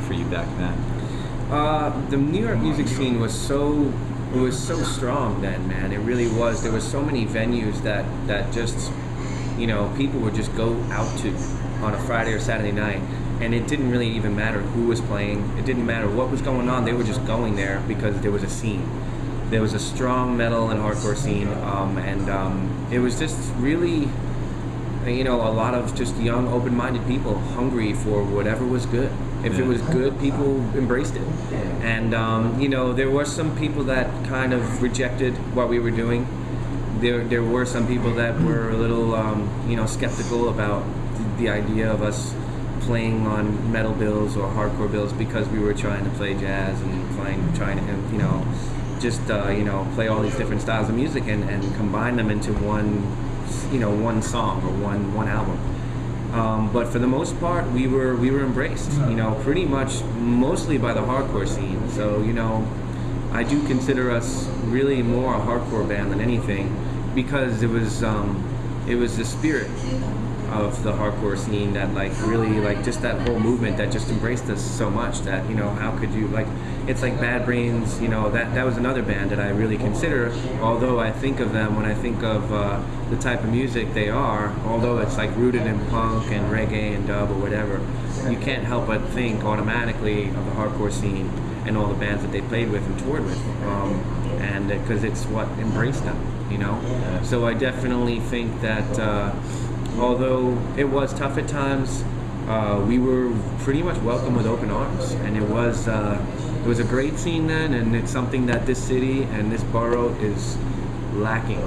for you back then? The New York music scene was so strong then, man. It really was. There were so many venues that just, you know, people would just go out to on a Friday or Saturday night, and it didn't really even matter who was playing. It didn't matter what was going on. They were just going there because there was a scene. There was a strong metal and hardcore scene, and it was just really, you know, a lot of just young, open-minded people hungry for whatever was good. If it was good, people embraced it. And, you know, there were some people that kind of rejected what we were doing. There were some people that were a little, you know, skeptical about the idea of us playing on metal bills or hardcore bills because we were trying to play jazz and trying to, you know, just, you know, play all these different styles of music and combine them into one, you know, one song or one album. But for the most part, we were embraced, you know, pretty much mostly by the hardcore scene. So, you know, I do consider us really more a hardcore band than anything, because it was the spirit of the hardcore scene that, like, really, like, just that whole movement that just embraced us so much that, you know, how could you, like, it's like Bad Brains, you know, that was another band that I really consider, although I think of them when I think of the type of music they are, although it's like rooted in punk and reggae and dub or whatever, you can't help but think automatically of the hardcore scene and all the bands that they played with and toured with, and because it's what embraced them, you know. So I definitely think that although it was tough at times, we were pretty much welcomed with open arms, and it was a great scene then, and it's something that this city and this borough is lacking,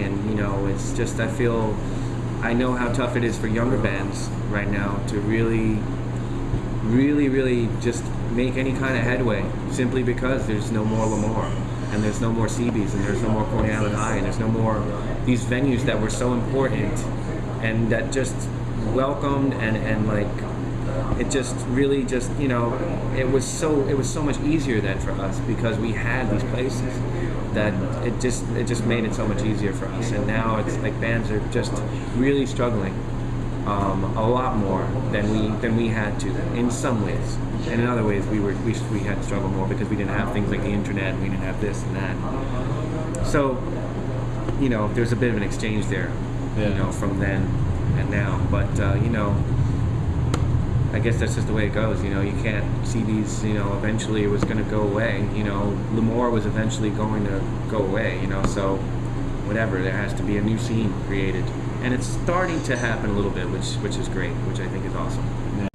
and, you know, it's just, I know how tough it is for younger bands right now to really just make any kind of headway, simply because there's no more Lemoore, and there's no more CBs, and there's no more Coney Island High, and there's no more these venues that were so important and that just welcomed and like, it just really just, you know, it was so much easier then for us because we had these places that it just made it so much easier for us. And now it's like bands are just really struggling a lot more than we had to in some ways. And in other ways we had to struggle more because we didn't have things like the internet, and we didn't have this and that. So, you know, there's a bit of an exchange there, you know, from then and now. But you know, I guess that's just the way it goes. You know, you can't see these, you know, eventually it was going to go away. You know, Lemoore was eventually going to go away, you know, so whatever, there has to be a new scene created. And it's starting to happen a little bit, which is great, which I think is awesome. Yeah.